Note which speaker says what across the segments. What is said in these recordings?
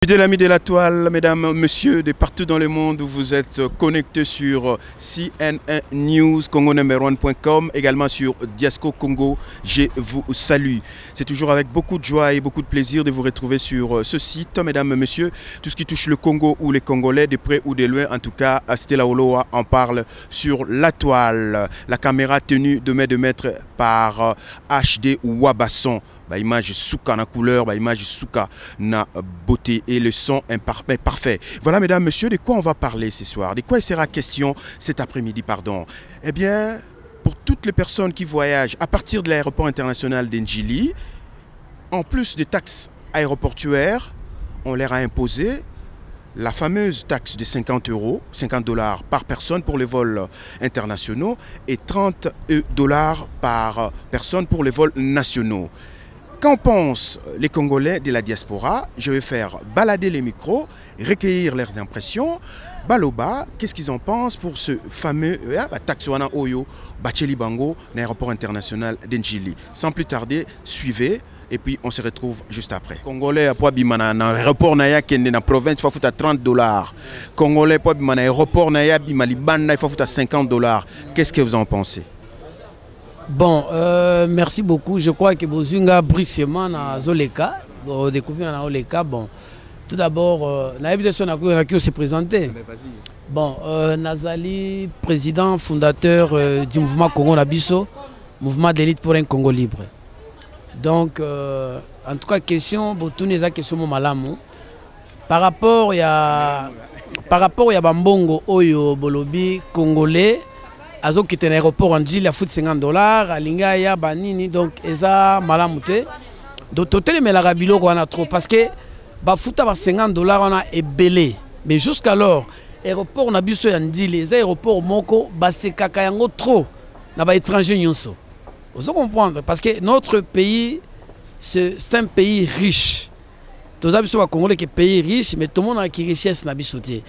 Speaker 1: Fidèles amis de la toile, mesdames, messieurs, de partout dans le monde, vous êtes connectés sur CNN News, congo1.com, également sur Diasco Congo. Je vous salue. C'est toujours avec beaucoup de joie et beaucoup de plaisir de vous retrouver sur ce site, mesdames, messieurs. Tout ce qui touche le Congo ou les Congolais, de près ou de loin, en tout cas, Stella Oloa en parle sur la toile. La caméra tenue de main de maître par HD Wabasson. Bah, image souka na couleur, bah, image souka na beauté et le son imparfait, parfait. Voilà, mesdames, messieurs, de quoi on va parler ce soir? De quoi il sera question cet après-midi, pardon? Eh bien, pour toutes les personnes qui voyagent à partir de l'aéroport international d'Ndjili, en plus des taxes aéroportuaires, on leur a imposé la fameuse taxe de 50 €, 50 $ par personne pour les vols internationaux et 30 $ par personne pour les vols nationaux. Quand on pense les Congolais de la diaspora, je vais faire balader les micros, recueillir leurs impressions. Baloba, qu'est-ce qu'ils en pensent pour ce fameux Taxwana Oyo, Bacheli Bango, l'aéroport international d'Ndjili? Sans plus tarder, suivez. Et puis on se retrouve juste après. Congolais pour bimana na aéroport naya kende na province il faut foutre 30 $. Congolais pour bimana aéroport naya bimali banda il faut foutre 50 $. Qu'est-ce que vous en pensez?
Speaker 2: Bon, merci beaucoup. Je crois que Bozunga brièvement na Zoleka, découvrir na Zoleka. Bon, tout d'abord, l'invitation qui s'est présentée. Bon, Nazali, président fondateur du mouvement Congo Nabiso, mouvement d'élite pour un Congo libre. Donc, en tout cas, question, Botoune za question malamu. Par rapport à Bambongo Oyo Bolobi Congolais. Azo qui est un aéroport en Ndjili à foot 50 $, à Lingaya, Banini, donc Eza Malamute. Donc total mais la rabilo on a trop parce que ba foot à 50 $, on a ébélé. Mais jusqu'alors, aéroport na biso ya Ndjili, les aéroports moko ba se kakayango trop na ba étranger nyonso. Vous comprendre parce que notre pays c'est un pays riche. Tous les Congolais qui pays riche, mais tout le monde a qui richesse na biso té.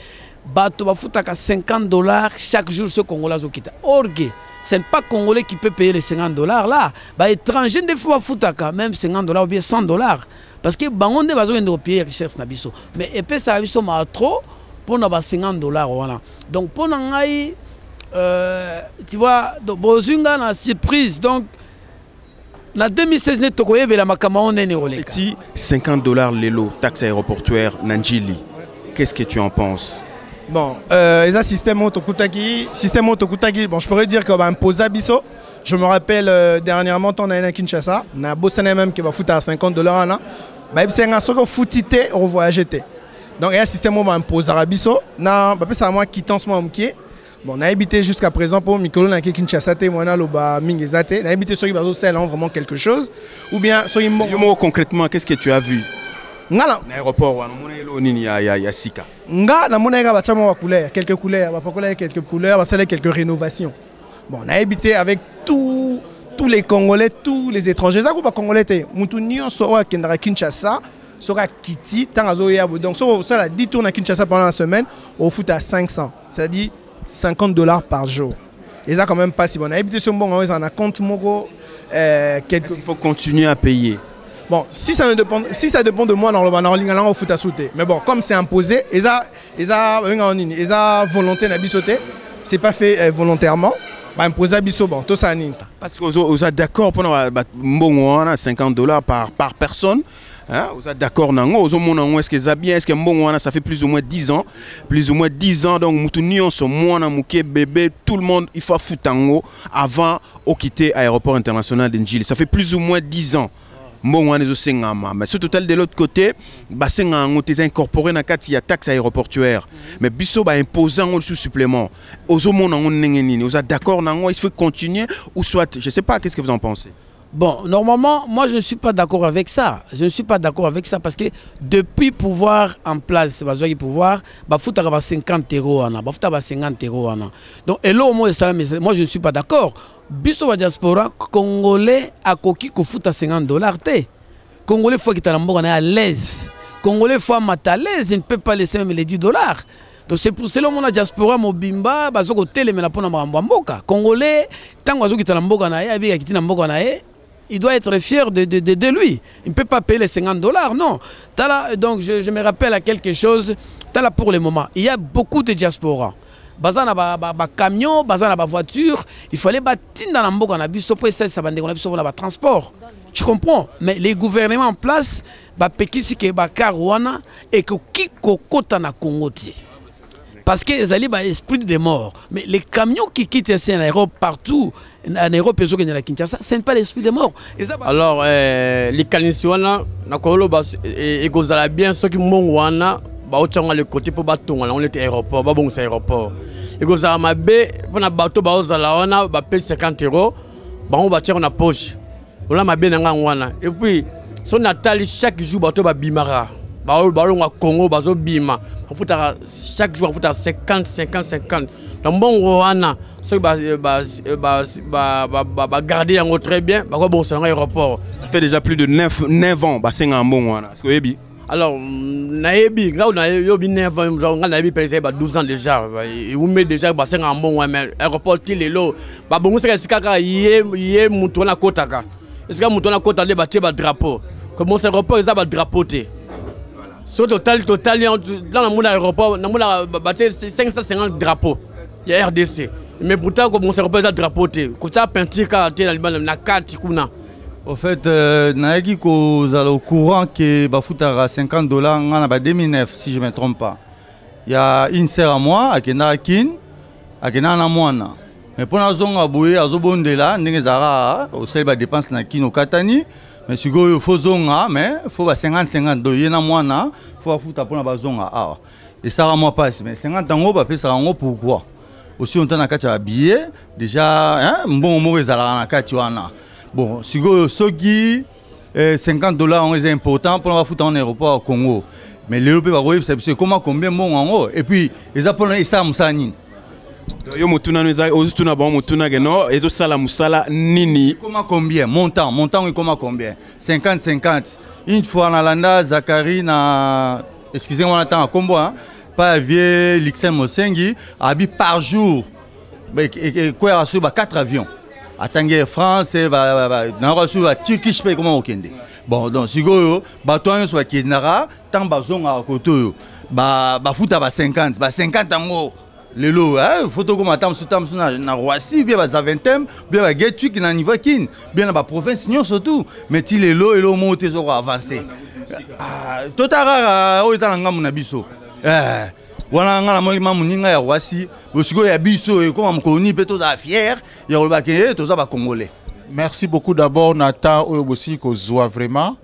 Speaker 2: Bato ba foutaka 50 $ chaque jour ce Congolais zokita. Orgue, ce n'est pas Congolais qui peut payer les 50 $ là. Ba étranger des fois foutaka même 50 $ ou bien 100 $. Parce que bangonde bazo ngendo payer richesse na biso. Mais epé ça biso ma trop pour na ba 50 $ voilà. Donc pour ngai tu vois bozunga na surprise donc en 2016 net tokoyebe la makama nene roleka.
Speaker 1: Petit 50 $ l'élo taxe aéroportuaire Ndjili. Qu'est-ce que tu en penses?
Speaker 3: Bon, les système Otokutaki, bon, je pourrais dire qu'on va imposer à Bisso. Je me rappelle dernièrement, on a un à Kinshasa, on a un boss même qui va foutre à 50 $. C'est un truc foutité, on voyage. Donc, il y a un système où on va imposer à Bisso. C'est à moi qui tente ce moment. Bon, on a habité jusqu'à présent pour Mikolo na Kinshasa, on a loba mingezate, on a habité sur les bateaux vraiment quelque chose. Ou bien sur les
Speaker 1: mots concrètement, qu'est-ce que tu as vu? L'aéroport, il y a Sika.
Speaker 3: Nga na mona ba chama couleurs, quelques couleurs, ba sala quelques rénovations. Bon, on a habité avec tous les Congolais, tous les étrangers. Ça quoi Congolais té, mutu nyonso wa kendra Kinshasa, sera kiti tangazo ya donc ça la 10 tours na Kinshasa pendant la semaine, au foot à 500, c'est-à-dire 50 $ par jour. Et ça quand même pas si bon. On a habité sur bon, on a compte moko quelques.
Speaker 1: Il faut continuer à payer.
Speaker 3: Bon, si ça dépend de moi, on fout à sauter. Mais bon, comme c'est imposé, ils ont volonté de bisoter, c'est pas fait volontairement. Imposer à biso, bon, tout ça
Speaker 1: parce que vous êtes d'accord pour 50 $ par personne. Hein? Vous êtes d'accord est-ce que ça bien, est-ce que ça fait plus ou moins 10 ans, donc bébé, tout le monde il faut foutre avant de quitter l'aéroport international d'Ndjili. Ça fait plus ou moins 10 ans. Mais ce total de l'autre côté, c'est incorporé dans la taxe aéroportuaire. Mais biso ba imposant un supplément. Vous êtes d'accord, il faut continuer ou soit, je ne sais pas, qu'est-ce que vous en pensez?
Speaker 2: Bon, normalement, moi je ne suis pas d'accord avec ça. Je ne suis pas d'accord avec ça parce que depuis pouvoir en place, pouvoir, il faut 50 €, 50 €. Donc, et là, moi je ne suis pas d'accord. Biso diaspora congolais a koki ko futa 50 $. Congolais faut qu'il est à l'aise. Congolais faut à l'aise, il ne peut pas laisser même les 10 $. Donc c'est pour cela que la diaspora mobimba bazoko tele mena pona mboka. Congolais tant que bazoko tala mboka na ye abi akiti na mboka na ye il doit être fier de lui. Il ne peut pas payer les $50, non. Donc je me rappelle à quelque chose, là pour le moment, il y a beaucoup de diaspora. Bazana ba camion, bazana ba voiture, il fallait bâtir dans la mboka na biso pour essayer ça ba transport. Tu comprends? Mais les gouvernements en place, ba pekisi ke ba karwana et que kiko kota na Congo ti. Parce que les alliés ba esprit de mort. Mais les camions qui quittent ici en Europe partout, en Europe et au Kinshasa, ce n'est pas l'esprit de mort.
Speaker 4: Alors les Kanisiwana na Kolo ba et gozala bien ceux qui mongwana ba ochanga le côté pour batonga on était aéroport ba bon c'est aéroport. Et gozala mabe pour na bateau ba ozala wana ba paye 50 €, ba on ba tirer na poche. On a mabe nanga wana. Et puis son Nathalie chaque jour bateau ba bimara. Ba longa Congo bazo bima. On fout chaque jour on fout 50. Dans bon wana ceux ba garder en très bien, ba bon c'est un aéroport.
Speaker 1: Ça fait déjà plus de 9 ans ba c'est un bon wana. Est-ce que ebi?
Speaker 4: Alors, naebi, quand on a eu 9 ans, on a eu 12 ans déjà. Et on met déjà 5 ans, mais l'aéroport, il est là. Bon, c'est que il y a un kotaka. Est-ce que un kota de bâtir un drapeau? Comme mon aéroport, il a un drapeau. Sur total, dans le monde aéroport, on a bâti 550 drapeaux. Il y a RDC. Mais pourtant, comme mon aéroport, il a un drapeau. Quand tu as peinture, tu as une carte.
Speaker 5: Au fait, naïki ko zalo au courant que bafutara $50 en 2009 si je me trompe pas. Il y a une sœur à moi à Kenakin, à Kenana Moana. Mais pour la zone à Boué, à Zobondela, n'engezara au sel ba dépense na kino katani. Mais si go faut zonga, mais faut 50 do yena Moana, faut futa pour la zonga ah. Et ça moi passe, mais 50 ans ba pesa ngo pourquoi? Aussi on t'a na kacha billet déjà hein bon mo ezala na kati wana. Bon, si ceux qui $50 est important pour la foutre en aéroport au Congo. Mais l'Europe c'est comment combien bon en haut. Et puis les Japonais ça musani.
Speaker 1: Yo mutuna neza ozutuna ba mutuna geno ezo sala musala nini.
Speaker 5: Comment combien montant et comment combien 50. Une fois na landa Zakari na excusez-moi on attend à combo hein. Pas vieux Lixen Mosengi habit par jour. Mais quoi sur 4 avions. Attendez France na reçu à Turkish pays comment okende. Bon donc si go bateau sur Kinara tant bazonga à côté ba futa ba 50 ans le lot hein photo comme attend sur na Roissy bien ba Zaventem bien ba Getu qui na niveau kin bien ba province non surtout mais ti le lot et le monter sur avancer. Ah totara o itala ngamu na biso. Voilà ngala mo muninga ya Roissy bosiko ya biso et comme mkoni pe to za fier ya loba ke to za ba congolais.
Speaker 6: Merci beaucoup d'abord Nathan oyo bosi ko zwa vraiment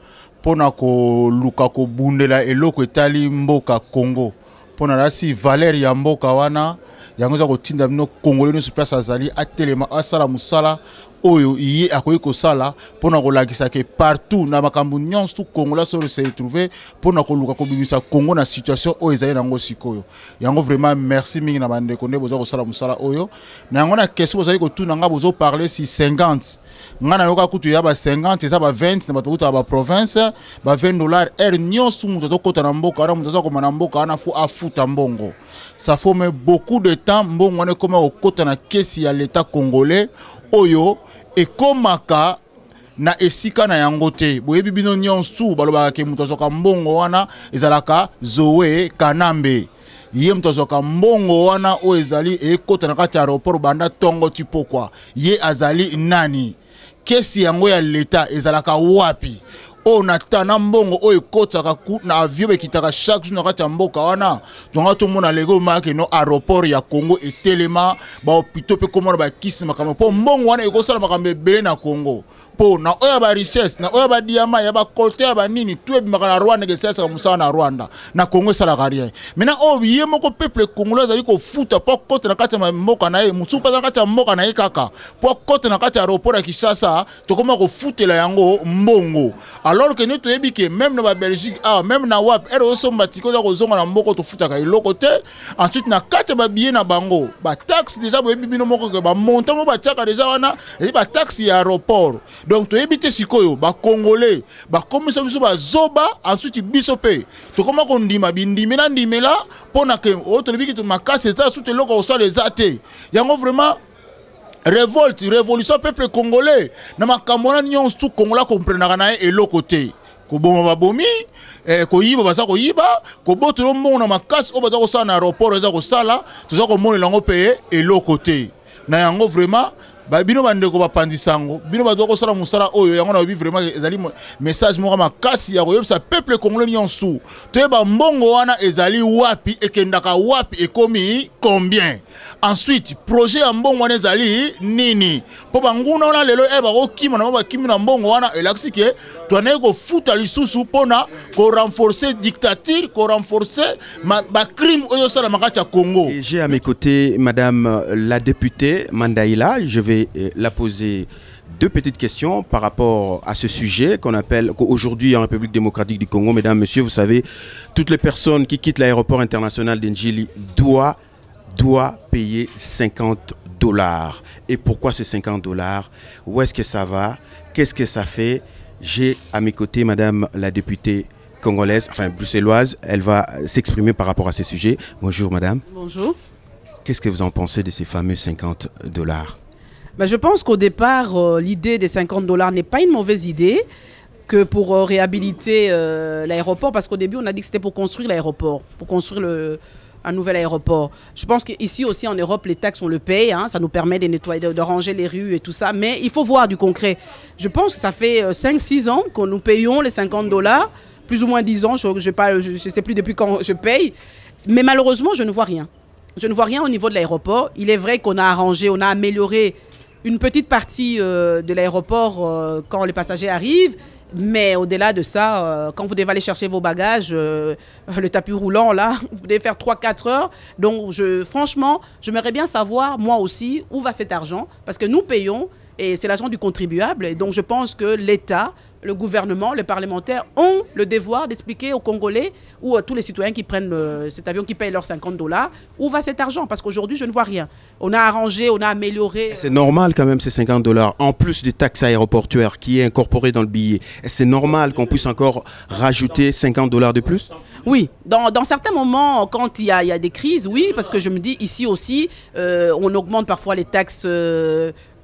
Speaker 6: pona ko luka ko bundela eloko etali mboka Congo pona rasi Valer ya mboka wana yango za ko tinda bino congolais no sur place azali atelema asala musala oyo iye akoyi ko sala pona ko lakisa ke partout na makambu nyonso tout congolais so se retrouver pona ko luka ko bimisa Congo na situation oyo ezali nango sikoyo yango vraiment merci mingi na bande ko ne boza ko sala musala oyo na yango na question bozali ko tuna nga bozo parler si 50 ngana yoka kutu ya ba 50 eza ba 20 na batukuta ba province ba $20 nyonso muto to kota na mboka na muto za ko mana mboka na fu afuta mbongo ça faut mais beaucoup de temps mbongo wana koma ko kota na kesi ya l'état congolais oyo ekomaka na esika na yango te boyebi bino nyonso balobaka ke muto azoka mbongo wana ezalaka Zoe Kanambe ye muto azoka mbongo wana o ezali ekota na kati ya aéroport banda tongo tipokwa ye azali nani kesi yango ya leta ezalaka wapi o natana mbongo o ekotaka na avion bekitaka chaque jour na kati ya mboka wana donc to mona lego make no aéroport ya Congo etelema ba hôpital pe komona ba kisi makambo po mbongo wana ekosala makambo ebele na Congo po na oya ba richesse na oya ba diamant ya ba côté ya ba nini tout ebimaka na Rwanda ke sasa musala na Rwanda na Congo sala rien maintenant o biye moko peuple congolais ali ko futa po côté na kati ya mboka na ye musupa na kati ya mboka na ye kaka po côté na kati ya aéroport ya Kinshasa to koma ko futela yango mbongo alors que nous toyebi que même na Belgique même na wap ero osomba tiko za kozonga na mboko to futaka iloko te ensuite na kati ba billet na bango ba taxe déjà boyebi bino moko ke ba montant mo ba tiaka déjà wana et ba taxe ya aéroport donc toyebi te sikoyo ba congolais ba komisa biso ba zoba ensuite biso pe to koma ko ndima bindimela ndimela pona ke o toyebi ke to makase za sute loko osala ezate yango vraiment révolution peuple congolais. Na makamona nyonso tout Congolais comprendra na eloko te. Ko boma babomi, ko yiba baza ko yiba, ko botolo mbongo na makasi o baza ko sala na aéroport eza ko sala, toza ko mona lango paye eloko te. Na yango vraiment bino bandeko bapandisango bino bato ko sala musala oyo yango na bi vraiment ezali message moko makasi ya koyebisa peuple congolais nyonso toyeba mbongo wana ezali wapi ekendaka wapi ekomi combien. Ensuite projet ya mbongo wana ezali nini po banguna wana lelo bakokima na bakimi na mbongo wana elakisi ke twana ko futa lisusu pona ko renforcer dictature, ko renforcer ba crime oyo sala makati ya Congo.
Speaker 1: J'ai à mes côtés madame la députée Mandaïla. Je vais la poser deux petites questions par rapport à ce sujet qu'on appelle aujourd'hui en République démocratique du Congo. Mesdames, messieurs, vous savez, toutes les personnes qui quittent l'aéroport international d'Ndjili doivent payer $50. Et pourquoi ces $50? Où est-ce que ça va? Qu'est-ce que ça fait? J'ai à mes côtés madame la députée congolaise, enfin bruxelloise. Elle va s'exprimer par rapport à ces sujets. Bonjour madame. Bonjour. Qu'est-ce que vous en pensez de ces fameux $50?
Speaker 7: Ben, je pense qu'au départ, l'idée des $50 n'est pas une mauvaise idée que pour réhabiliter l'aéroport, parce qu'au début, on a dit que c'était pour construire l'aéroport, pour construire un nouvel aéroport. Je pense qu'ici aussi en Europe, les taxes, on le paye, hein, ça nous permet de nettoyer, de ranger les rues et tout ça, mais il faut voir du concret. Je pense que ça fait 5-6 ans que nous payons les $50, plus ou moins 10 ans, je ne sais plus depuis quand je paye, mais malheureusement, je ne vois rien. Je ne vois rien au niveau de l'aéroport. Il est vrai qu'on a arrangé, on a amélioré une petite partie de l'aéroport quand les passagers arrivent, mais au-delà de ça, quand vous devez aller chercher vos bagages, le tapis roulant, là, vous devez faire 3-4 heures. Donc, franchement, j'aimerais bien savoir, moi aussi, où va cet argent, parce que nous payons, et c'est l'argent du contribuable. Et donc, je pense que l'État, le gouvernement, les parlementaires ont le devoir d'expliquer aux Congolais ou à tous les citoyens qui prennent cet avion, qui payent leurs $50, où va cet argent? Parce qu'aujourd'hui, je ne vois rien. On a arrangé, on a amélioré.
Speaker 1: C'est normal quand même ces $50, en plus des taxes aéroportuaires qui est incorporé dans le billet. C'est normal qu'on puisse encore rajouter $50 de plus?
Speaker 7: Oui, dans certains moments, quand il y a des crises, oui, parce que je me dis ici aussi, on augmente parfois les taxes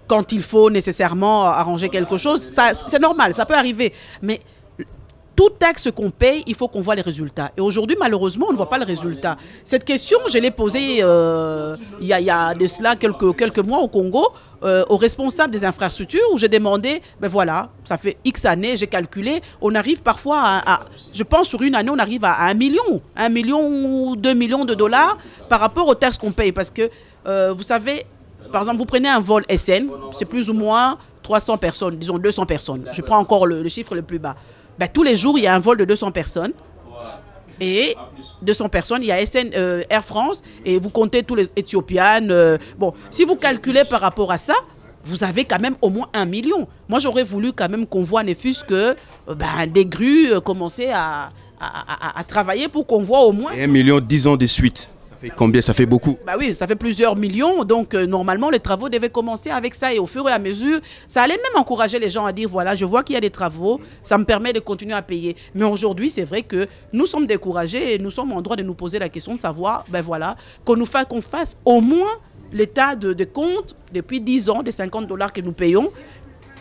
Speaker 7: quand il faut nécessairement arranger quelque chose. C'est normal, ça peut arriver. Mais toute taxe qu'on paye, il faut qu'on voit les résultats. Et aujourd'hui, malheureusement, on ne voit pas le résultat. Cette question, je l'ai posée il y a de cela quelques mois au Congo, aux responsables des infrastructures, où j'ai demandé, ben voilà, ça fait X années, j'ai calculé, on arrive parfois je pense sur une année, on arrive à 1 million ou 2 millions de dollars par rapport aux taxes qu'on paye. Parce que, vous savez, par exemple, vous prenez un vol SN, c'est plus ou moins 300 personnes, disons 200 personnes. Je prends encore le chiffre le plus bas. Ben, tous les jours, il y a un vol de 200 personnes. Et 200 personnes, il y a Air France, et vous comptez tous les Éthiopiennes. Bon, si vous calculez par rapport à ça, vous avez quand même au moins 1 million. Moi, j'aurais voulu quand même qu'on voit, ne fût-ce que des grues commencer à travailler pour qu'on voit au moins...
Speaker 1: Et 1 million, 10 ans de suite. Ça fait combien? Ça fait beaucoup.
Speaker 7: Bah oui, ça fait plusieurs millions. Donc, normalement, les travaux devaient commencer avec ça. Et au fur et à mesure, ça allait même encourager les gens à dire, voilà, je vois qu'il y a des travaux, ça me permet de continuer à payer. Mais aujourd'hui, c'est vrai que nous sommes découragés et nous sommes en droit de nous poser la question de savoir, ben voilà, qu'on fasse au moins l'état de compte depuis 10 ans des $50 que nous payons.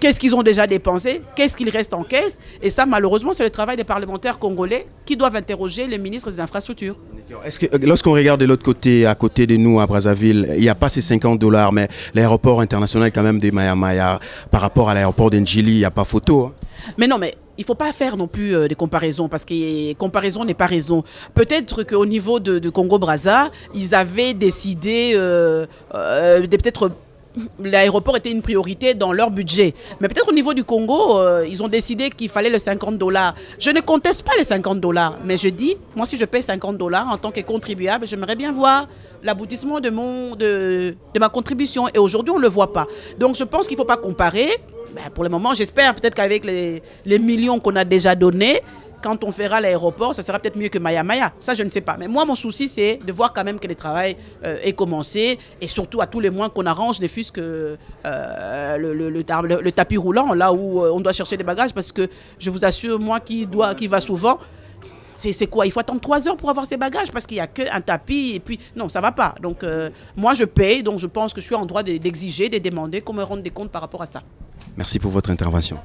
Speaker 7: Qu'est-ce qu'ils ont déjà dépensé? Qu'est-ce qu'il reste en caisse? Et ça, malheureusement, c'est le travail des parlementaires congolais qui doivent interroger les ministres des infrastructures.
Speaker 1: Est-ce que lorsqu'on regarde de l'autre côté, à côté de nous, à Brazzaville, il n'y a pas ces $50, mais l'aéroport international quand même de Maya par rapport à l'aéroport d'Ndjili, il n'y a pas photo, hein? Mais
Speaker 7: non, mais il ne faut pas faire non plus des comparaisons, parce que comparaison n'est pas raison. Peut-être qu'au niveau de Congo-Brazza, ils avaient décidé peut-être... L'aéroport était une priorité dans leur budget. Mais peut-être au niveau du Congo, ils ont décidé qu'il fallait les $50. Je ne conteste pas les $50, mais je dis, moi si je paye $50 en tant que contribuable, j'aimerais bien voir l'aboutissement de ma contribution. Et aujourd'hui, on ne le voit pas. Donc je pense qu'il ne faut pas comparer. Ben, pour le moment, j'espère peut-être qu'avec les millions qu'on a déjà donnés, quand on fera l'aéroport, ça sera peut-être mieux que Maya. Ça, je ne sais pas. Mais moi, mon souci, c'est de voir quand même que le travail est commencé. Et surtout, à tous les mois qu'on arrange, ne fût-ce que le tapis roulant, là où on doit chercher des bagages. Parce que je vous assure, moi qui va souvent, c'est quoi? Il faut attendre 3 heures pour avoir ses bagages parce qu'il n'y a qu'un tapis et puis non, ça va pas. Donc moi je paye, donc je pense que je suis en droit d'exiger, de demander qu'on me rende des comptes par rapport à ça.
Speaker 1: Merci pour votre intervention.